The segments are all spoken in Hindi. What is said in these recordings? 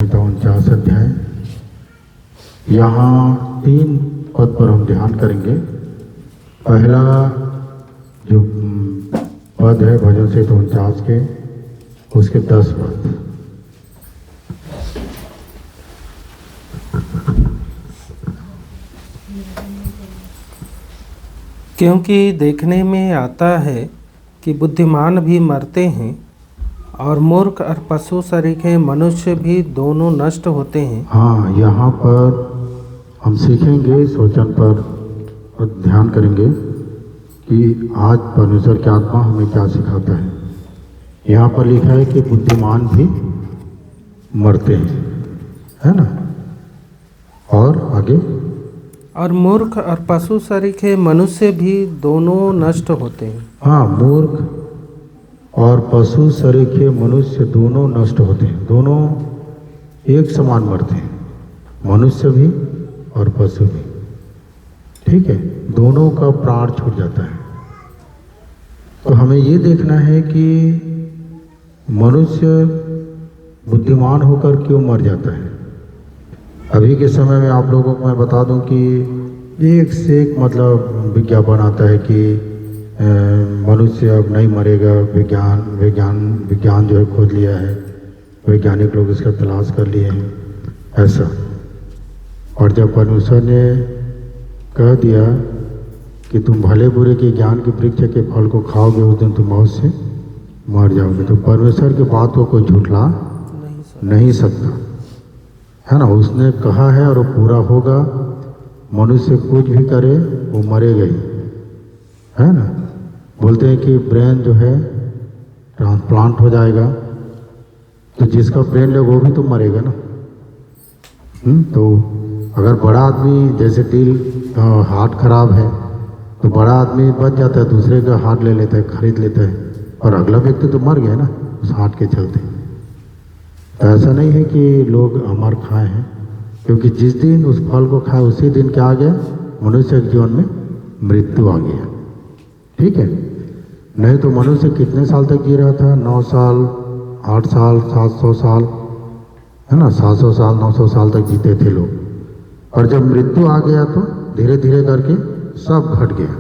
49 अध्याय। यहाँ 3 पद पर हम ध्यान करेंगे। पहला जो पद है भजन से 49 के, उसके 10 पद। क्योंकि देखने में आता है कि बुद्धिमान भी मरते हैं और मूर्ख और पशु सरीखे मनुष्य भी दोनों नष्ट होते हैं। हाँ, यहाँ पर हम सीखेंगे, इस वचन पर ध्यान करेंगे कि आज परमेश्वर की आत्मा हमें क्या सिखाता है। यहाँ पर लिखा है कि बुद्धिमान भी मरते हैं, है ना? और आगे, और मूर्ख और पशु सरीखे मनुष्य भी दोनों नष्ट होते हैं। हाँ, मूर्ख और पशु सरीखे मनुष्य दोनों नष्ट होते हैं। दोनों एक समान मरते हैं, मनुष्य भी और पशु भी। ठीक है, दोनों का प्राण छूट जाता है। तो हमें ये देखना है कि मनुष्य बुद्धिमान होकर क्यों मर जाता है। अभी के समय में आप लोगों को मैं बता दूं कि एक से एक मतलब विज्ञापन आता है कि मनुष्य अब नहीं मरेगा, विज्ञान जो है खोज लिया है, वैज्ञानिक लोग इसका तलाश कर लिए हैं, ऐसा। और जब परमेश्वर ने कह दिया कि तुम भले बुरे के ज्ञान के वृक्ष के फल को खाओगे, उस दिन तुम मौत से मर जाओगे, तो परमेश्वर की बात को कोई झुठला नहीं सकता, है ना? उसने कहा है और वो पूरा होगा। मनुष्य कुछ भी करे वो मरेगा ही, है ना? बोलते हैं कि ब्रेन जो है ट्रांसप्लांट हो जाएगा, तो जिसका ब्रेन लगे वो भी तो मरेगा ना। तो अगर बड़ा आदमी, जैसे दिल हार्ट खराब है, तो बड़ा आदमी बच जाता है, दूसरे का हार्ट ले लेता है, खरीद लेता है, और अगला व्यक्ति तो मर गया ना उस हार्ट के चलते। तो ऐसा नहीं है कि लोग अमर खाए हैं, क्योंकि जिस दिन उस फल को खाए उसी दिन क्या आ गया, मनुष्य के जीवन में मृत्यु आ गया। ठीक है, नहीं तो मनुष्य कितने साल तक जी रहा था? 9 साल, 8 साल, 700 साल, है ना? 700 साल, 900 साल तक जीते थे लोग। और जब मृत्यु आ गया तो धीरे धीरे करके सब घट गया।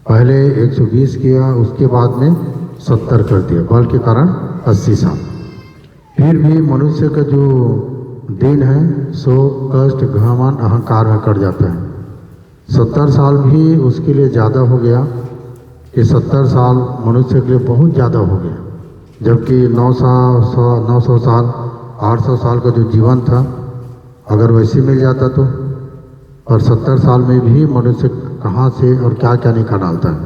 पहले 120 किया, उसके बाद में 70 कर दिया, बल के कारण 80 साल। फिर भी मनुष्य का जो दिन है शोक, कष्ट, घमंड, अहंकार में कट जाता है। 70 साल भी उसके लिए ज़्यादा हो गया कि 70 साल मनुष्य के लिए बहुत ज़्यादा हो गया, जबकि 900 साल, 800 साल का जो जीवन था, अगर वैसे मिल जाता तो। और 70 साल में भी मनुष्य कहाँ से और क्या क्या निकाल डालता है।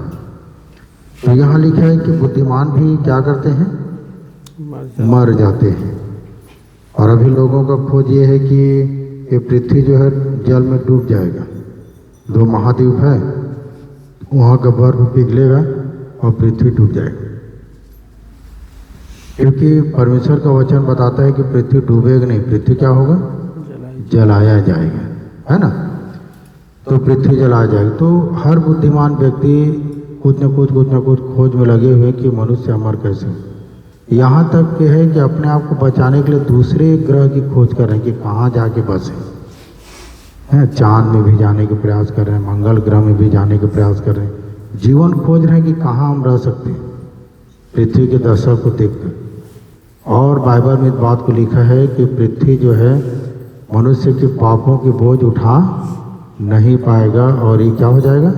तो यहाँ लिखा है कि बुद्धिमान भी क्या करते हैं? मर जाते हैं। और अभी लोगों का खोज ये है कि ये पृथ्वी जो है जल में डूब जाएगा। 2 महाद्वीप है, वहाँ का बर्फ पिघलेगा और पृथ्वी डूब जाएगी, क्योंकि परमेश्वर का वचन बताता है कि पृथ्वी डूबेगा नहीं, पृथ्वी क्या होगा? जलाया जाएगा, है ना? तो पृथ्वी जलाया जाएगा। तो हर बुद्धिमान व्यक्ति कुछ न कुछ खोज में लगे हुए कि मनुष्य अमर कैसे हो। यहाँ तक कि है कि अपने आप को बचाने के लिए दूसरे ग्रह की खोज कर रहे हैं कि कहाँ जाके बसे, हैं? चांद में भी जाने के प्रयास कर रहे हैं, मंगल ग्रह में भी जाने के प्रयास कर रहे हैं, जीवन खोज रहे हैं कि कहाँ हम रह सकते हैं पृथ्वी के दशा को देखकर। और बाइबल में इस बात को लिखा है कि पृथ्वी जो है मनुष्य के पापों की बोझ उठा नहीं पाएगा और ये क्या हो जाएगा?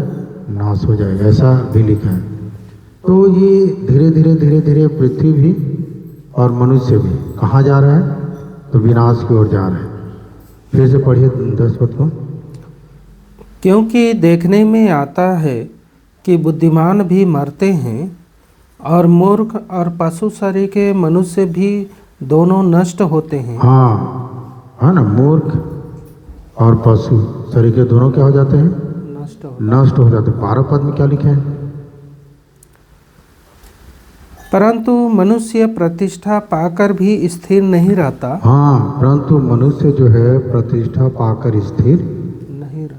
नाश हो जाएगा, ऐसा भी लिखा है। तो ये धीरे धीरे पृथ्वी भी और मनुष्य भी कहाँ जा रहा है? तो विनाश की ओर जा रहा है। फिर से पढ़िए 10 पद को। क्योंकि देखने में आता है कि बुद्धिमान भी मरते हैं और मूर्ख और पशु सरीखे मनुष्य भी दोनों नष्ट होते हैं। हाँ, है ना? मूर्ख और पशु सरीखे दोनों क्या हो जाते हैं? नष्ट हो जाते हैं। 12 पद में क्या लिखे हैं? परंतु मनुष्य प्रतिष्ठा पाकर भी स्थिर नहीं रहता। हाँ, परंतु मनुष्य जो है प्रतिष्ठा पाकर स्थिर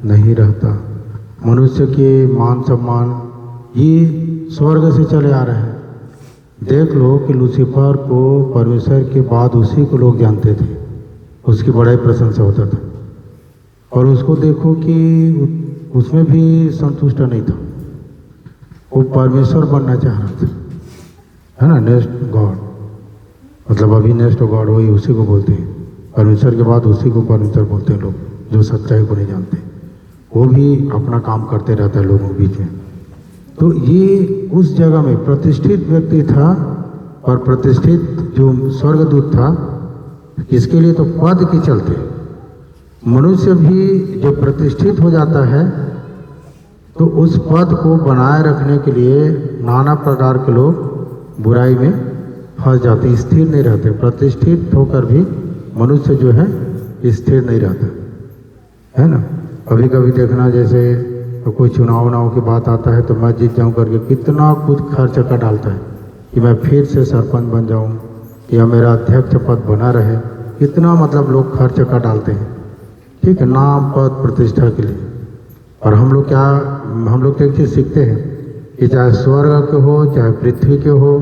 नहीं रहता। मनुष्य के मान सम्मान ये स्वर्ग से चले आ रहे हैं। देख लो कि लूसीफर को परमेश्वर के बाद उसी को लोग जानते थे, उसकी बड़ा प्रशंसा होता था। और उसको देखो कि उसमें भी संतुष्ट नहीं था, वो परमेश्वर बनना चाह रहा था, है ना, नेक्स्ट गॉड, मतलब अभी नेक्स्ट गॉड वही उसी को बोलते हैं, परमेश्वर के बाद उसी को परमेश्वर बोलते हैं लोग, जो सच्चाई को नहीं जानते। वो भी अपना काम करते रहता है लोगों के बीच में। तो ये उस जगह में प्रतिष्ठित व्यक्ति था, और प्रतिष्ठित जो स्वर्गदूत था, किसके लिए? तो पद के चलते। मनुष्य भी जब प्रतिष्ठित हो जाता है तो उस पद को बनाए रखने के लिए नाना प्रकार के लोग बुराई में फंस जाते हैं, स्थिर नहीं रहते। प्रतिष्ठित होकर भी मनुष्य जो है स्थिर नहीं रहता, है ना। कभी कभी देखना, जैसे कोई चुनाव की बात आता है तो मैं जीत जाऊं करके कितना कुछ खर्च कर डालता है कि मैं फिर से सरपंच बन जाऊं या मेरा अध्यक्ष पद बना रहे। कितना मतलब लोग खर्च कर डालते हैं, ठीक है, नाम पद प्रतिष्ठा के लिए। और हम लोग एक चीज़ सीखते हैं कि चाहे स्वर्ग के हो, चाहे पृथ्वी के हो,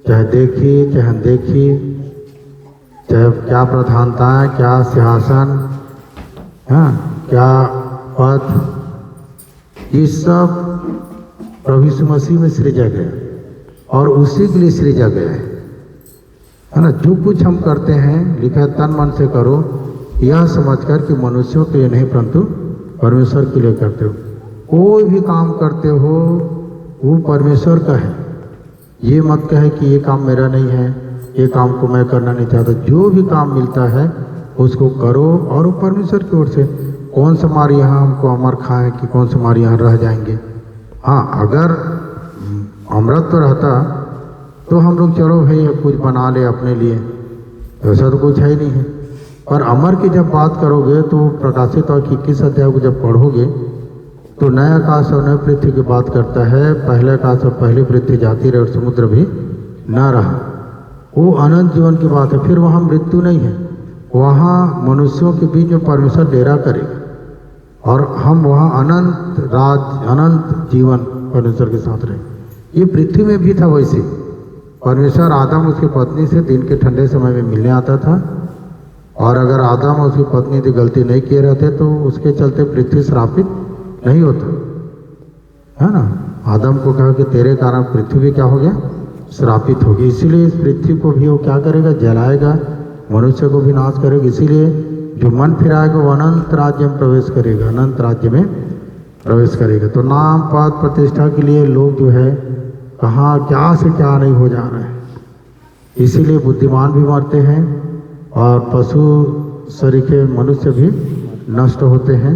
चाहे देखी चाहे अनदेखी, चाहे क्या प्रधानताएं, क्या सिंहासन, हाँ, क्या पद, ये सब प्रभु यीशु मसीह में सृजा गया और उसी के लिए सृजा गया है ना। जो कुछ हम करते हैं, लिखा है तन मन से करो, यह समझकर कि मनुष्यों के लिए नहीं परंतु परमेश्वर के लिए करते हो। कोई भी काम करते हो वो परमेश्वर का है। ये मत कहे कि ये काम मेरा नहीं है, ये काम को मैं करना नहीं चाहता। जो भी काम मिलता है उसको करो, और वो परमेश्वर की ओर से। कौन सा हमारे यहाँ हमको अमर खाए कि कौन सा हमारे यहाँ रह जाएंगे। हाँ, अगर अमृत तो रहता तो हम लोग चलो भाई कुछ बना ले अपने लिए, ऐसा तो कुछ है ही नहीं है। पर अमर की जब बात करोगे तो प्रकाशित और 21 अध्याय को जब पढ़ोगे तो नए आकाश और नए पृथ्वी की बात करता है। पहले आकाश और पहली पृथ्वी जाती रहे और समुद्र भी न रहा, वो अनंत जीवन की बात है। फिर वहाँ मृत्यु नहीं है, वहाँ मनुष्यों के बीच में परमेश्वर डेरा करेगा और हम वहाँ अनंत राज, अनंत जीवन परमेश्वर के साथ रहेंगे। ये पृथ्वी में भी था वैसे। परमेश्वर आदम उसकी पत्नी से दिन के ठंडे समय में मिलने आता था, और अगर आदम और उसकी पत्नी की गलती नहीं किए रहते तो उसके चलते पृथ्वी श्रापित नहीं होता, है ना। आदम को कहा कि तेरे कारण पृथ्वी भी क्या हो गया, श्रापित होगी। इसीलिए इस पृथ्वी को भी वो क्या करेगा, जलाएगा, मनुष्य को भी नाश करेगा। इसीलिए जो मन फिराएगा वो अनंत राज्य में प्रवेश करेगा, अनंत राज्य में प्रवेश करेगा। तो नाम पद प्रतिष्ठा के लिए लोग जो है कहाँ क्या से क्या नहीं हो जा रहे हैं। इसीलिए बुद्धिमान भी मरते हैं और पशु सरीखे मनुष्य भी नष्ट होते हैं।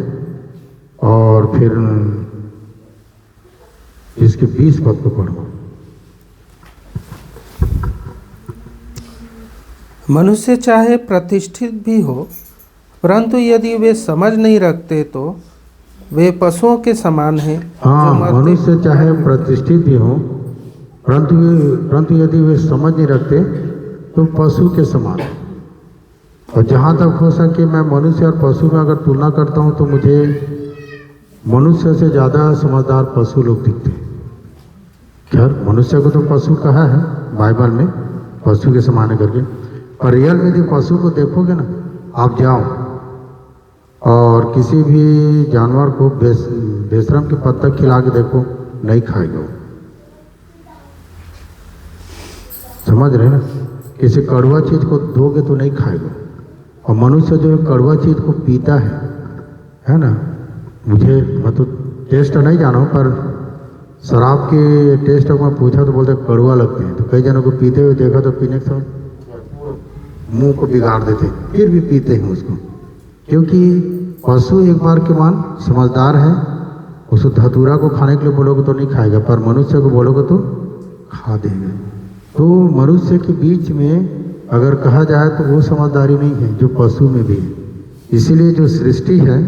और फिर इसके 20 पद को पढ़ो। मनुष्य चाहे प्रतिष्ठित भी हो, परंतु यदि वे समझ नहीं रखते तो वे पशुओं के समान हैं। हाँ, मनुष्य चाहे प्रतिष्ठित भी हो, परंतु यदि वे समझ नहीं रखते तो पशु के समान है। और जहाँ तक हो सके मैं मनुष्य और पशु में अगर तुलना करता हूँ तो मुझे मनुष्य से ज़्यादा समझदार पशु लोग दिखते हैं। खैर, मनुष्य को तो पशु कहा है बाइबल में, पशु के समान है करके। पर रियल में यदि पशु को देखोगे ना, आप जाओ और किसी भी जानवर को बेशरम के पत्ता खिला के देखो, नहीं खाएगा वो। समझ रहे ना, किसी कड़वा चीज़ को दोगे तो नहीं खाएगा। और मनुष्य जो है कड़वा चीज़ को पीता है ना। मैं तो टेस्ट नहीं जाना हूँ, पर शराब के टेस्ट को मैं पूछा तो बोलते कड़वा लगते हैं। तो कई जनों को पीते हुए देखा तो पीने के समय मुंह को बिगाड़ देते हैं, फिर भी पीते हैं उसको। क्योंकि पशु एक बार के मान समझदार है, उसको धतूरा को खाने के लिए बोलोगे तो नहीं खाएगा, पर मनुष्य को बोलोगे तो खा देगा। तो मनुष्य के बीच में अगर कहा जाए तो वो समझदारी नहीं है जो पशु में भी है। इसीलिए जो सृष्टि है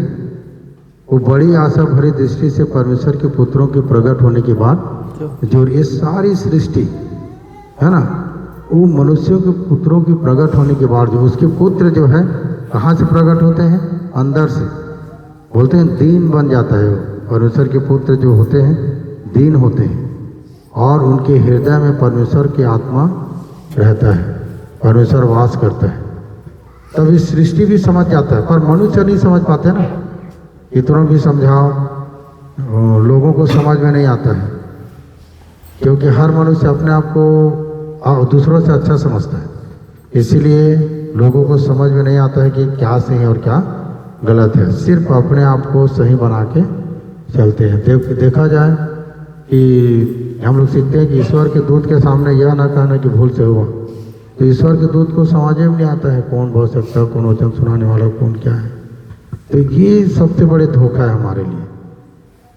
वो बड़ी आशा भरी दृष्टि से परमेश्वर के पुत्रों के प्रकट होने के बाद जो ये सारी सृष्टि है ना, वो मनुष्यों के पुत्रों के प्रकट होने के बाद जो उसके पुत्र जो है कहाँ से प्रकट होते हैं, अंदर से। बोलते हैं दीन बन जाता है। परमेश्वर के पुत्र जो होते हैं दीन होते हैं, और उनके हृदय में परमेश्वर की आत्मा रहता है, परमेश्वर वास करता है। तब इस सृष्टि भी समझ जाता है, पर मनुष्य नहीं समझ पाते ना। कितनों भी समझाओ लोगों को समझ में नहीं आता है, क्योंकि हर मनुष्य अपने आप को दूसरों से अच्छा समझता है। इसीलिए लोगों को समझ में नहीं आता है कि क्या सही है और क्या गलत है, सिर्फ अपने आप को सही बना के चलते हैं। देखा जाए कि हम लोग सीखते हैं कि ईश्वर के दूत के सामने यह ना कहना कि भूल से हुआ, तो ईश्वर के दूत को समझ में नहीं आता है कौन बोल सकता है, कौन वचन सुनाने वाला, कौन क्या है। तो ये सबसे बड़े धोखा है हमारे लिए।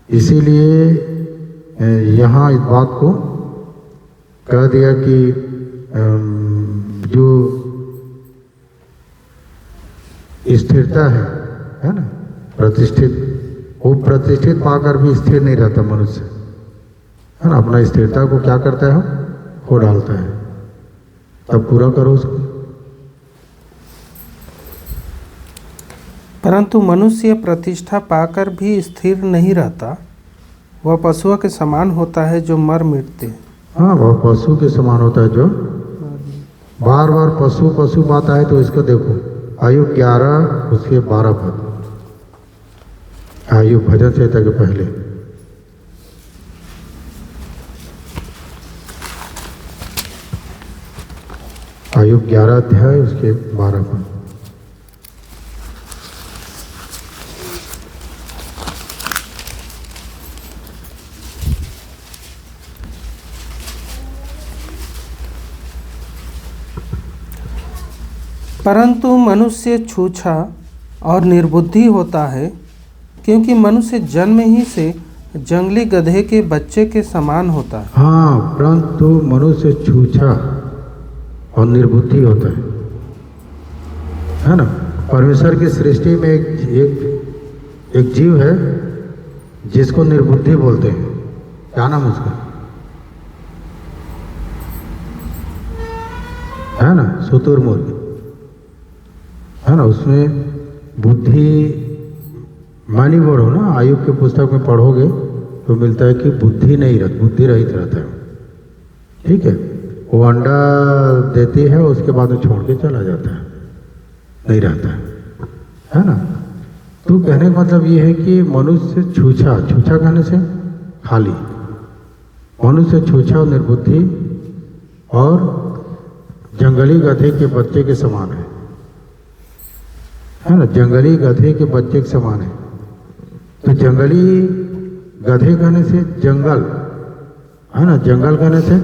इसीलिए यहाँ इस बात को कह दिया कि जो स्थिरता है ना, प्रतिष्ठित, वो प्रतिष्ठित पाकर भी स्थिर नहीं रहता मनुष्य, है ना। अपना स्थिरता को क्या करता है, खो डालता है। तब पूरा करो उसको। परंतु मनुष्य प्रतिष्ठा पाकर भी स्थिर नहीं रहता, वह पशुओं के समान होता है जो मर मिटते हैं। हाँ, वह पशु के समान होता है जो बार बार पशु पशु बात आए तो इसको देखो, आयु 11 उसके 12 पद, आयु भजन संहिता के पहले। आयु 11 अध्याय उसके 12 पद। परंतु मनुष्य छूछा और निर्बुद्धि होता है, क्योंकि मनुष्य जन्म ही से जंगली गधे के बच्चे के समान होता है। हाँ, परंतु मनुष्य छूछा और निर्बुद्धि होता है ना। परमेश्वर की सृष्टि में एक जीव है जिसको निर्बुद्धि बोलते हैं। क्या नाम उसका है ना, शुतुरमुर्ग, है ना। उसमें बुद्धि मानी बोलो ना, आयुब के पुस्तक में पढ़ोगे तो मिलता है कि बुद्धि रहित रहता है। ठीक है, वो अंडा देती है, उसके बाद में छोड़ के चला जाता है, नहीं रहता है ना। तो कहने का मतलब ये है कि मनुष्य छूछा कहने से खाली, मनुष्य छूछा और निर्बुद्धि और जंगली गधे के बच्चे के समान है ना। जंगली गधे के बच्चे के समान है। तो जंगली गधे कहने से जंगल, है ना, जंगल कहने से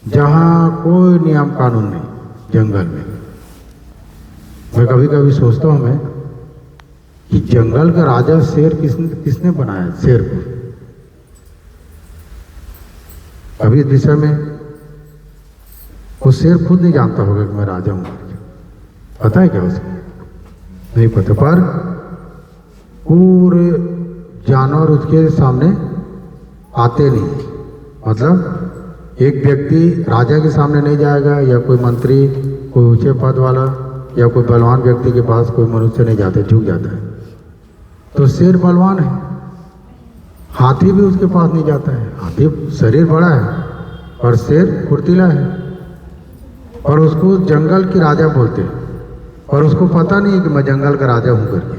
जहाँ कोई नियम कानून नहीं, जंगल में। मैं कभी कभी सोचता हूँ मैं कि जंगल का राजा शेर किसने बनाया, शेर को। अभी इस विषय में वो शेर खुद नहीं जानता होगा कि मैं राजा हूँ, पता है क्या उसको, नहीं पता। पर पूरे जानवर उसके सामने आते नहीं, मतलब एक व्यक्ति राजा के सामने नहीं जाएगा, या कोई मंत्री, कोई ऊंचे पद वाला या कोई बलवान व्यक्ति के पास कोई मनुष्य नहीं जाता, झुक जाता है। तो शेर बलवान है, हाथी भी उसके पास नहीं जाता है। हाथी शरीर बड़ा है और शेर फुर्तीला है, और उसको जंगल की राजा बोलते हैं। और उसको पता नहीं है कि मैं जंगल का राजा हूं करके,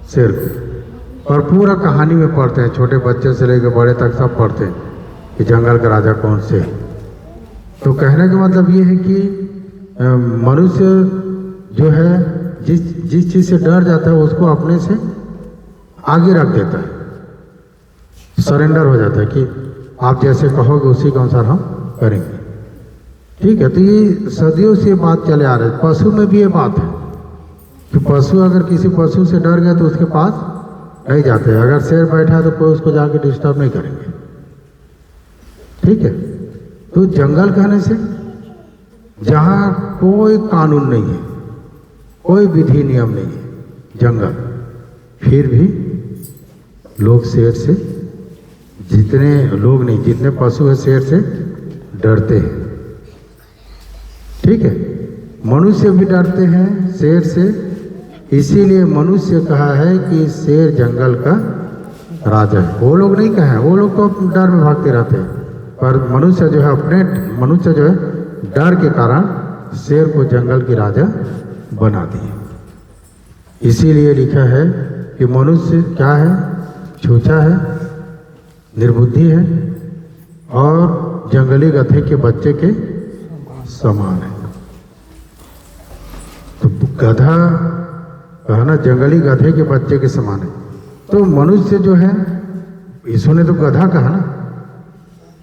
शेर को। और पूरा कहानी में पढ़ते हैं, छोटे बच्चे से लेकर बड़े तक सब पढ़ते हैं कि जंगल का राजा कौन से। तो कहने का मतलब ये है कि मनुष्य जो है जिस चीज़ से डर जाता है उसको अपने से आगे रख देता है, सरेंडर हो जाता है कि आप जैसे कहोगे उसी के अनुसार हम करेंगे। ठीक है, तो ये सदियों से बात चले आ रही है। पशु में भी ये बात है कि पशु अगर किसी पशु से डर गया तो उसके पास नहीं जाते। अगर शेर बैठा है तो कोई उसको जाके डिस्टर्ब नहीं करेंगे। ठीक है, तो जंगल कहने से जहाँ कोई कानून नहीं है, कोई विधि नियम नहीं है, जंगल। फिर भी लोग शेर से, जितने लोग नहीं, जितने पशु है शेर से डरते हैं। ठीक है, मनुष्य भी डरते हैं शेर से। इसीलिए मनुष्य कहा है कि शेर जंगल का राजा है। वो लोग नहीं कहे, वो लोग तो डर में भागते रहते हैं, पर मनुष्य जो है डर के कारण शेर को जंगल की राजा बना दिए। इसीलिए लिखा है कि मनुष्य क्या है, छूछा है, निर्बुद्धि है और जंगली गधे के बच्चे के समान है। तो गधा कहा ना, जंगली गधे के बच्चे के समान है। तो मनुष्य जो है, यीशु ने तो गधा कहा ना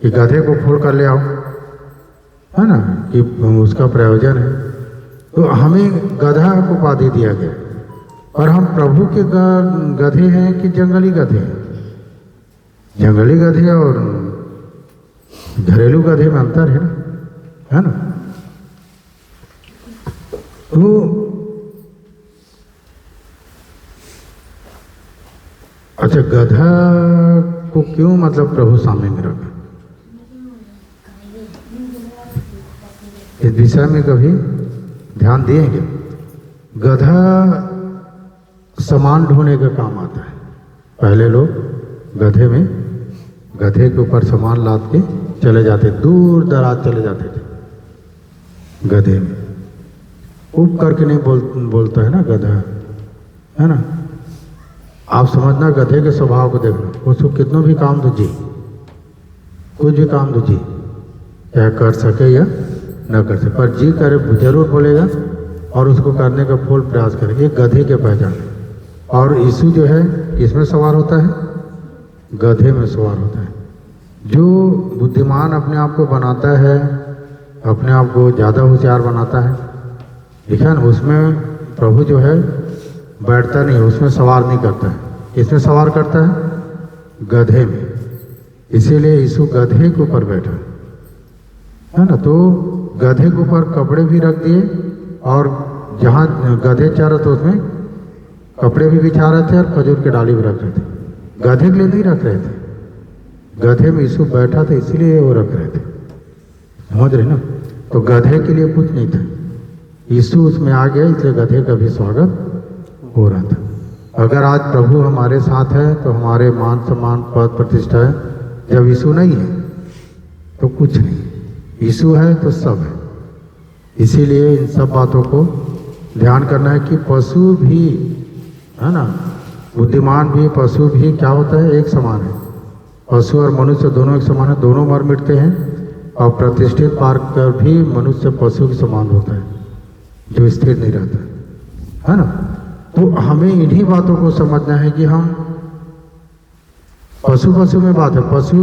कि गधे को फोड़ कर ले आओ, है ना, कि उसका प्रयोजन है। तो हमें गधा को उपाधि दिया गया, और हम प्रभु के गधे हैं कि जंगली गधे हैं? जंगली गधे और घरेलू गधे में अंतर है ना। तो अच्छा, गधा को क्यों मतलब प्रभु सामने में रखा? इस विषय में कभी ध्यान दिएंगे? गधा सामान ढोने का काम आता है। पहले लोग गधे के ऊपर सामान लाद के चले जाते, दूर दराज चले जाते थे गधे में। उप करके नहीं बोलता है ना गधा, है ना। आप समझना, गधे के स्वभाव को देखना, उसको कितना भी काम दो जी, कुछ भी काम दो जी, चाहे कर सके या न कर सके, पर जी करे जरूर बोलेगा और उसको करने का फुल प्रयास करे। ये गधे के पहचान है। और यीशु जो है किसमें सवार होता है? गधे में सवार होता है। जो बुद्धिमान अपने आप को बनाता है, अपने आप को ज़्यादा होशियार बनाता है, लिखा ना, उसमें प्रभु जो है बैठता नहीं, उसमें सवार नहीं करता है। इसमें सवार करता है? गधे में। इसीलिए यीशु गधे के ऊपर बैठा है ना। तो गधे के ऊपर कपड़े भी रख दिए, और जहाँ गधे चल रहे थे उसमें कपड़े भी बिछा रहे थे और खजूर की डाली भी रख रहे थे। गधे के लिए नहीं रख रहे थे, गधे में यीशु बैठा था इसीलिए वो रख रहे थे। समझ रहे ना। तो गधे के लिए कुछ नहीं था, यीशु उसमें आ गया, इसलिए गधे का भी स्वागत हो रहा था। अगर आज प्रभु हमारे साथ है तो हमारे मान सम्मान पद प्रतिष्ठा है। जब यीशु नहीं है तो कुछ नहीं, यीशु है तो सब है। इसीलिए इन सब बातों को ध्यान करना है कि पशु भी, है ना, बुद्धिमान भी, पशु भी क्या होता है? एक समान है। पशु और मनुष्य दोनों एक समान है, दोनों मर मिटते हैं। और प्रतिष्ठित पार कर भी मनुष्य पशु के समान होता है, जो स्थिर नहीं रहता है ना। तो हमें इन्हीं बातों को समझना है कि हम पशु में बात है। पशु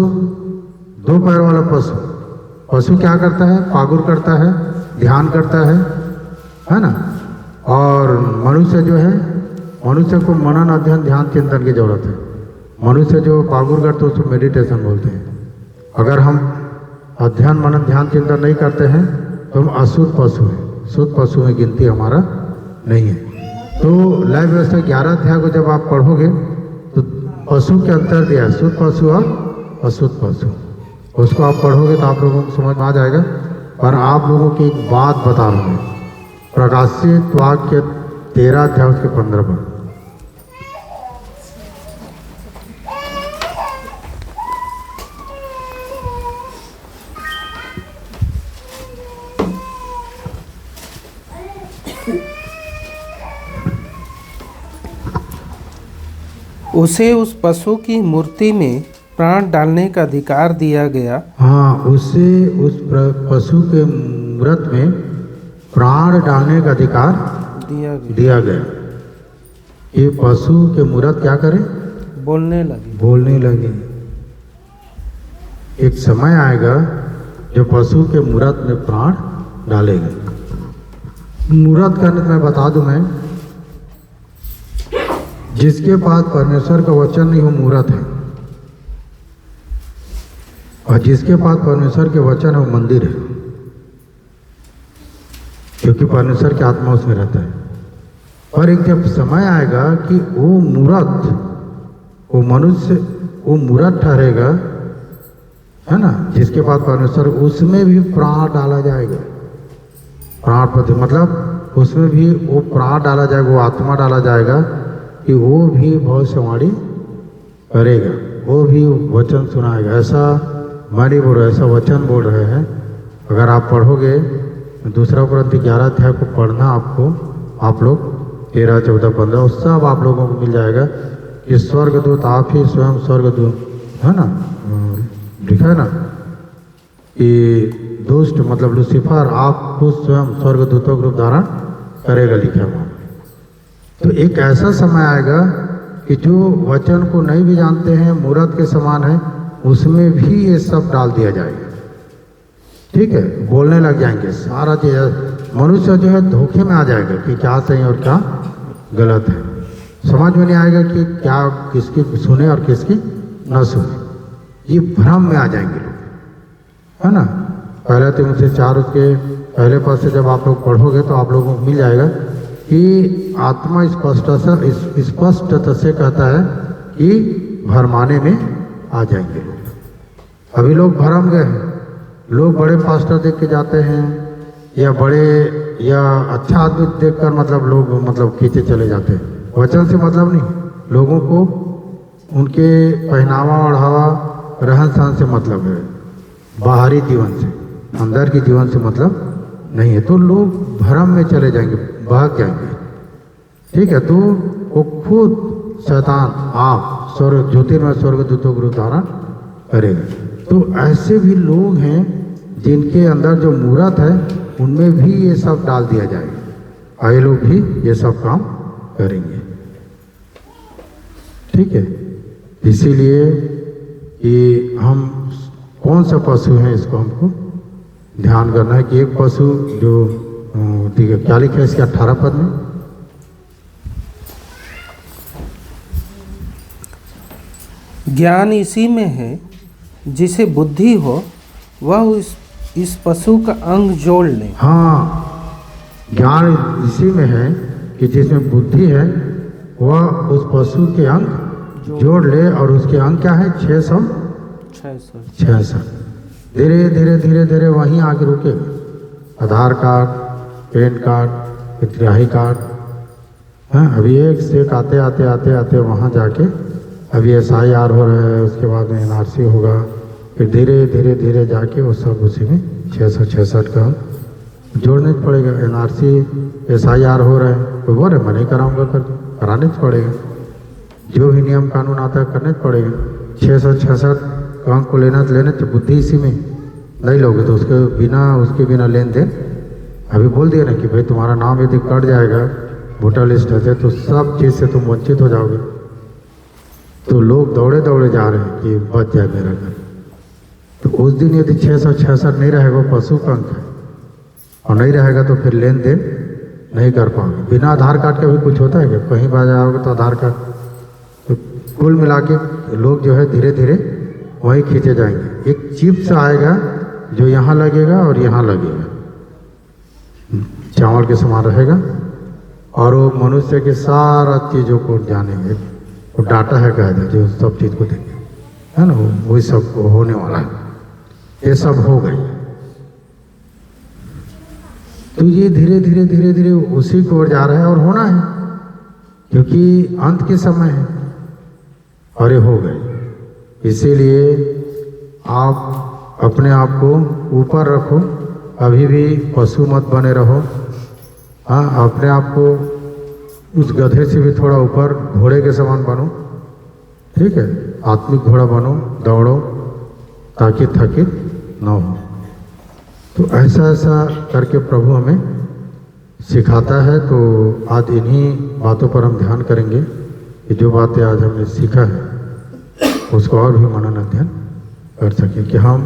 दो पैर वाला पशु क्या करता है? पागुर करता है, ध्यान करता है ना। और मनुष्य जो है, मनुष्य को मनन अध्ययन ध्यान चिंतन की जरूरत है। मनुष्य जो पागुर करते हैं उसको मेडिटेशन बोलते हैं। अगर हम अध्ययन मनन ध्यान चिंतन नहीं करते हैं तो हम अशुद्ध पशु हैं, शुद्ध पशु में गिनती हमारा नहीं है। तो लय व्यवस्था 11 अध्याय को जब आप पढ़ोगे तो पशु के अंतर दिया है, शुद्ध पशु और अशुद्ध पशु। उसको आप पढ़ोगे तो आप लोगों को समझ में आ जाएगा। पर आप लोगों की एक बात बता रहा हूँ, प्रकाशित वाक्य 13 अध्याय उसके 15 पर। उसे उस पशु की मूर्ति में प्राण डालने का अधिकार दिया गया। हाँ, उसे उस पशु के मूर्त में प्राण डालने का अधिकार दिया गया। ये पशु के मूर्त क्या करे? बोलने लगे। एक समय आएगा जो पशु के मूर्त में प्राण डालेगा। मूर्त करने में बता दूं मैं, जिसके पास परमेश्वर का वचन नहीं वो मूर्त है, और जिसके पास परमेश्वर के वचन है वो मंदिर है, क्योंकि परमेश्वर की आत्मा उसमें रहता है। और एक जब समय आएगा कि वो मूर्त, वो मनुष्य वो मूर्त ठहरेगा, है ना, जिसके पास परमेश्वर, उसमें भी प्राण डाला जाएगा। प्राण पति मतलब उसमें भी वो प्राण डाला जाएगा, वो आत्मा डाला जाएगा कि वो भी भविष्यवाणी करेगा, वो भी वचन सुनाएगा। ऐसा मैं नहीं बोल रहा, ऐसा वचन बोल रहे हैं। अगर आप पढ़ोगे 2 Corinthians 11 अध्याय को पढ़ना आपको, आप लोग 13, 14, 15 सब आप लोगों को मिल जाएगा कि स्वर्गदूत आप ही स्वयं स्वर्गदूत है ना, लिखा है ना कि दुष्ट मतलब लूसीफर आप खुद स्वयं स्वर्गदूतों का रूप धारण करेगा, लिखा हुआ। तो एक ऐसा समय आएगा कि जो वचन को नहीं भी जानते हैं, मूर्त के समान है, उसमें भी ये सब डाल दिया जाएगा। ठीक है, बोलने लग जाएंगे सारा चीज, मनुष्य जो है धोखे में आ जाएगा कि क्या सही और क्या गलत है। समझ में नहीं आएगा कि क्या किसकी सुने और किसकी न सुने, ये भ्रम में आ जाएंगे लोग, है ना। पहले तीमुथियुस 4 उसके पहले पद से जब आप लोग पढ़ोगे तो आप लोगों को मिल जाएगा कि आत्मा स्पष्टता से कहता है कि भरमाने में आ जाएंगे। अभी लोग भरम गए हैं, लोग बड़े पास्टर देख के जाते हैं या बड़े या अच्छा आदमी देखकर मतलब लोग मतलब खींचे चले जाते हैं। वचन से मतलब नहीं, लोगों को उनके पहनावा ओढ़ावा रहन सहन से मतलब है, बाहरी जीवन से, अंदर के जीवन से मतलब नहीं है। तो लोग भ्रम में चले जाएंगे, भाग जाएंगे। ठीक है, तो वो खुद शैतान आप ज्योतिर्मय स्वर्गदूतों को रूप धारण करेगा। तो ऐसे भी लोग हैं जिनके अंदर जो मूर्त है उनमें भी ये सब डाल दिया जाएगा, ये लोग भी ये सब काम करेंगे। ठीक है, इसीलिए कि हम कौन सा पशु है इसको हमको ध्यान करना है कि एक पशु जो ठीक है, क्या लिखा है इसके 18 पद में, ज्ञान इसी में है जिसे बुद्धि हो वह इस पशु का अंग जोड़ ले। हाँ, ज्ञान इसी में है कि जिसमें बुद्धि है वह उस पशु के अंग जोड़ ले। और उसके अंग क्या है? 600। धीरे धीरे धीरे धीरे वहीं आगे रुके। आधार कार्ड, पैन कार्ड, तिहाई कार्ड, हाँ, अभी एक से एक आते आते आते आते वहाँ जाके अभी SIR हो रहा है, उसके बाद में NRC होगा, फिर धीरे धीरे धीरे जाके वो सब उसी में 666 का जोड़ने पड़ेगा। NRC SIR हो रहा है, तो बोल रहे मैं नहीं कराऊंगा, कराने पड़ेगा। जो भी नियम कानून आता है करने पड़ेगा। 666 अंक को लेने तो बुद्धि इसी में नहीं लोगे तो उसके बिना लेन देन। अभी बोल दिया ना कि भाई तुम्हारा नाम यदि कट जाएगा वोटर लिस्ट से तो सब चीज़ से तुम वंचित हो जाओगे। तो लोग दौड़े दौड़े जा रहे हैं कि बच जाए मेरा घर। तो उस दिन यदि 666 नहीं रहेगा, पशु का अंक है, और नहीं रहेगा तो फिर लेन देन नहीं कर पाओगे। बिना आधार कार्ड के भी कुछ होता है क्या? कहीं बाहर जाओगे तो आधार कार्ड। तो कुल मिला के लोग जो है धीरे धीरे वहीं खींचे जाएंगे। एक चिप्स आएगा जो यहाँ लगेगा और यहाँ लगेगा, चावल के समान रहेगा, और वो मनुष्य के सारा चीज़ों को जानेंगे। वो डाटा है कायदा जो सब चीज़ को देंगे, है ना, वही सब होने वाला है। ये सब हो गई। तो ये धीरे धीरे धीरे धीरे उसी की ओर जा रहा है और होना है, क्योंकि अंत के समय है और ये हो गए। इसीलिए आप अपने आप को ऊपर रखो, अभी भी पशु मत बने रहो। हाँ, अपने आप को उस गधे से भी थोड़ा ऊपर घोड़े के समान बनो। ठीक है, आत्मिक घोड़ा बनो, दौड़ो ताकि थकित न हो। तो ऐसा ऐसा करके प्रभु हमें सिखाता है। तो आज इन्हीं बातों पर हम ध्यान करेंगे कि जो बातें आज हमने सीखा है उसको और भी मनन अध्ययन कर सकें कि हम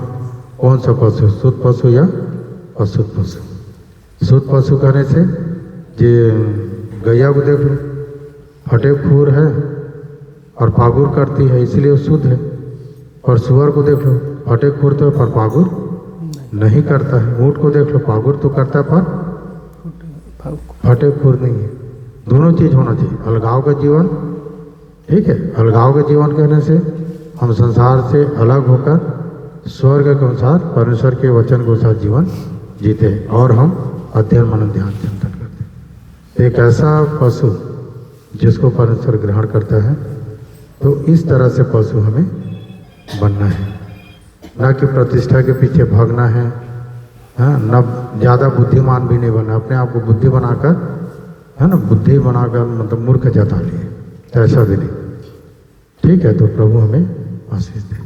कौन सा पशु, शुद्ध पशु या अशुद्ध पशु। शुद्ध पशु कहने से जे गैया को देख लो, फटे खूर है और पागुर करती है इसलिए वो शुद्ध है। और सुअर को देख लो, फटे खूर तो पर पागुर नहीं करता है। ऊँट को देख लो, पागुर तो करता है पर फटे खूर नहीं है। दोनों चीज होना चाहिए। अलगाव का जीवन, ठीक है, अलगाव का जीवन कहने से हम संसार से अलग होकर स्वर्ग के अनुसार परमेश्वर के वचन के अनुसार जीवन जीते हैं और हम अध्ययन मनन ध्यान चिंतन करते हैं। एक ऐसा पशु जिसको परमेश्वर ग्रहण करता है, तो इस तरह से पशु हमें बनना है, न कि प्रतिष्ठा के पीछे भागना है। हाँ, न ज़्यादा बुद्धिमान भी नहीं बनना, अपने आप को बुद्धि बनाकर है ना, बुद्धि बनाकर मतलब मूर्ख जता लिए, ऐसा भी नहीं। ठीक है, तो प्रभु हमें आशीष दे।